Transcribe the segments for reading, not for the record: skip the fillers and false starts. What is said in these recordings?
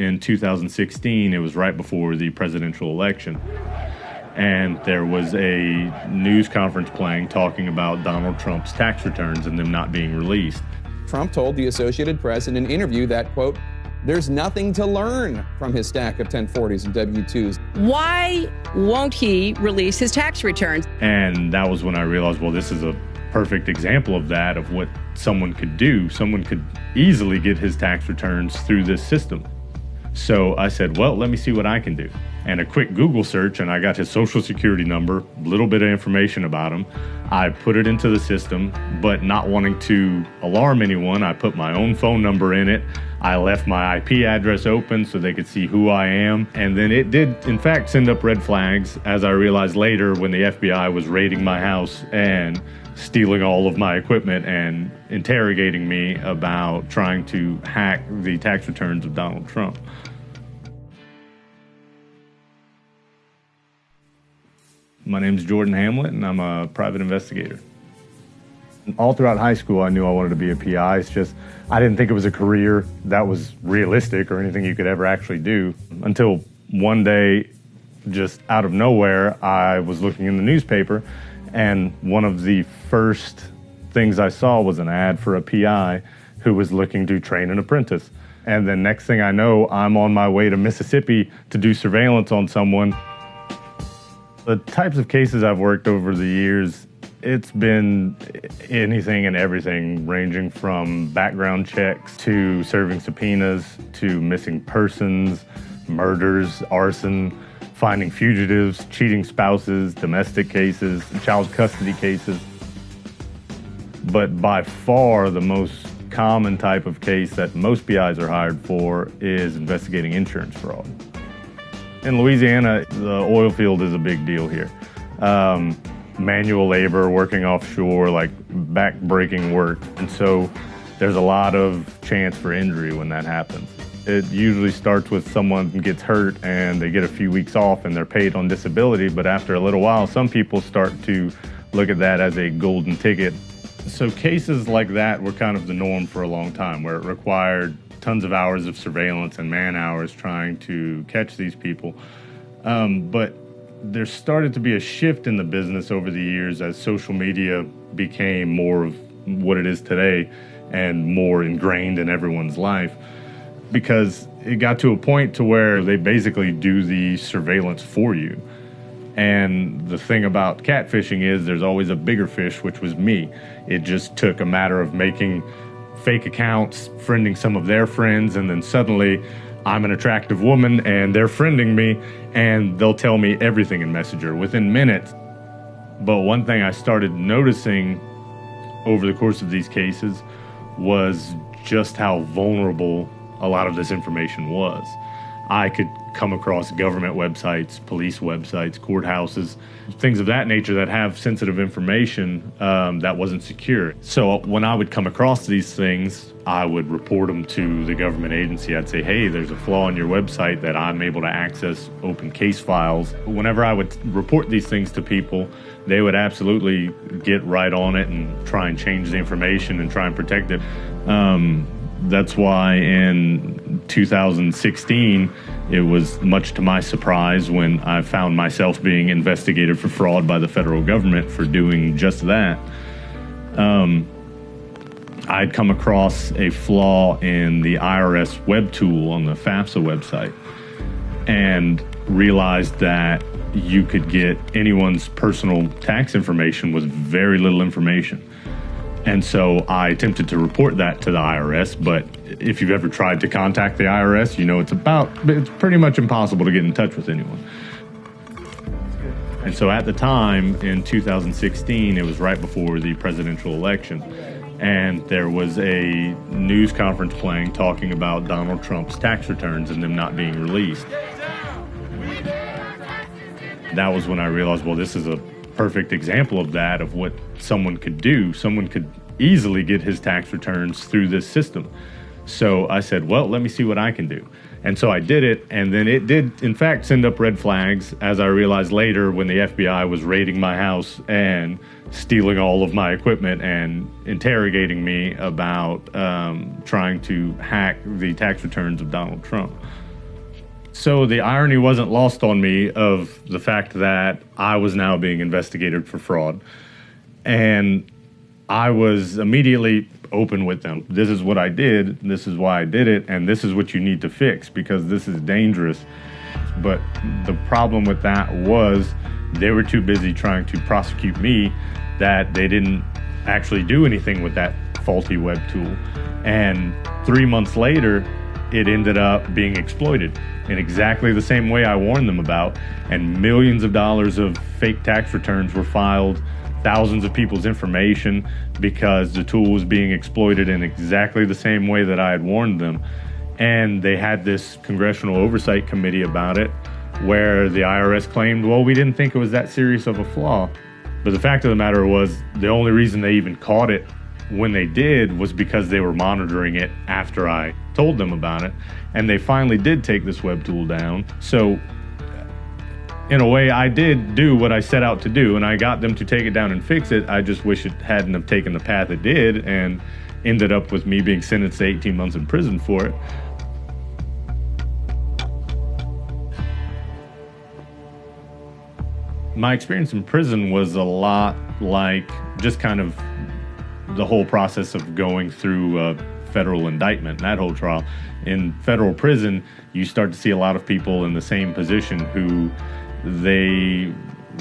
in 2016, it was right before the presidential election. And there was a news conference playing talking about Donald Trump's tax returns and them not being released. Trump told the Associated Press in an interview that, quote, there's nothing to learn from his stack of 1040s and W-2s. Why won't he release his tax returns? And that was when I realized, well, this is a perfect example of that, of what someone could do. Someone could easily get his tax returns through this system. So I said, well, let me see what I can do. And a quick Google search, and I got his social security number, a little bit of information about him. I put it into the system, but not wanting to alarm anyone, I put my own phone number in it. I left my IP address open so they could see who I am. And then it did, in fact, send up red flags, as I realized later when the FBI was raiding my house and stealing all of my equipment and interrogating me about trying to hack the tax returns of Donald Trump. My name's Jordan Hamlet, and I'm a private investigator. All throughout high school, I knew I wanted to be a PI. It's just, I didn't think it was a career that was realistic or anything you could ever actually do until one day, just out of nowhere, I was looking in the newspaper, and one of the first things I saw was an ad for a PI who was looking to train an apprentice. And then next thing I know, I'm on my way to Mississippi to do surveillance on someone. The types of cases I've worked over the years, it's been anything and everything, ranging from background checks to serving subpoenas to missing persons, murders, arson, finding fugitives, cheating spouses, domestic cases, child custody cases. But by far the most common type of case that most PIs are hired for is investigating insurance fraud. In Louisiana, the oil field is a big deal here. Manual labor, working offshore, like back-breaking work. And so there's a lot of chance for injury when that happens. It usually starts with someone gets hurt and they get a few weeks off and they're paid on disability, but after a little while, some people start to look at that as a golden ticket. So cases like that were kind of the norm for a long time, where it required tons of hours of surveillance and man hours trying to catch these people. But there started to be a shift in the business over the years as social media became more of what it is today and more ingrained in everyone's life, because it got to a point to where they basically do the surveillance for you. And the thing about catfishing is there's always a bigger fish, which was me. It just took a matter of making fake accounts, friending some of their friends, and then suddenly I'm an attractive woman and they're friending me and they'll tell me everything in Messenger within minutes. But one thing I started noticing over the course of these cases was just how vulnerable a lot of this information was. I could come across government websites, police websites, courthouses, things of that nature that have sensitive information that wasn't secure. So when I would come across these things, I would report them to the government agency. I'd say, hey, there's a flaw in your website that I'm able to access open case files. Whenever I would report these things to people, they would absolutely get right on it and try and change the information and try and protect it. That's why in 2016, it was much to my surprise when I found myself being investigated for fraud by the federal government for doing just that. I'd come across a flaw in the IRS web tool on the FAFSA website and realized that you could get anyone's personal tax information with very little information. And so I attempted to report that to the IRS, but if you've ever tried to contact the IRS, you know it's pretty much impossible to get in touch with anyone. And so at the time, in 2016, it was right before the presidential election, and there was a news conference playing talking about Donald Trump's tax returns and them not being released. That was when I realized, well, this is a perfect example of that, of what someone could do. Someone could easily get his tax returns through this system. So I said, well, let me see what I can do. And so I did it, and then it did, in fact, send up red flags, as I realized later when the FBI was raiding my house and stealing all of my equipment and interrogating me about trying to hack the tax returns of Donald Trump. So the irony wasn't lost on me of the fact that I was now being investigated for fraud. And I was immediately open with them. This is what I did, this is why I did it, and this is what you need to fix because this is dangerous. But the problem with that was they were too busy trying to prosecute me that they didn't actually do anything with that faulty web tool. And 3 months later, it ended up being exploited in exactly the same way I warned them about, and millions of dollars of fake tax returns were filed, thousands of people's information, because the tool was being exploited in exactly the same way that I had warned them. And they had this congressional oversight committee about it, where the IRS claimed, well, we didn't think it was that serious of a flaw. But the fact of the matter was, the only reason they even caught it when they did was because they were monitoring it after I told them about it. And they finally did take this web tool down. So in a way, I did do what I set out to do, and I got them to take it down and fix it. I just wish it hadn't have taken the path it did and ended up with me being sentenced to 18 months in prison for it. My experience in prison was a lot like just kind of the whole process of going through a federal indictment, that whole trial. In federal prison, you start to see a lot of people in the same position who they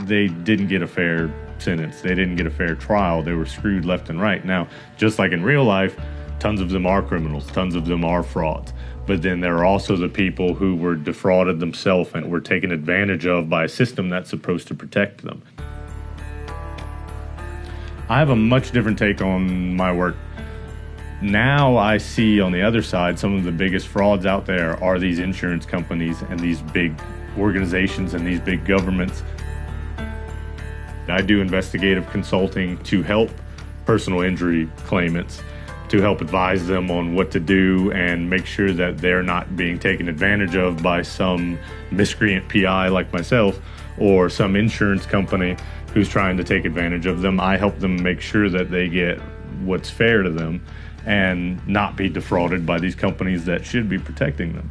didn't get a fair sentence. They didn't get a fair trial. They were screwed left and right. Now, just like in real life, tons of them are criminals. Tons of them are frauds. But then there are also the people who were defrauded themselves and were taken advantage of by a system that's supposed to protect them. I have a much different take on my work. Now I see on the other side some of the biggest frauds out there are these insurance companies and these big organizations and these big governments. I do investigative consulting to help personal injury claimants, to help advise them on what to do and make sure that they're not being taken advantage of by some miscreant PI like myself or some insurance company who's trying to take advantage of them. I help them make sure that they get what's fair to them and not be defrauded by these companies that should be protecting them.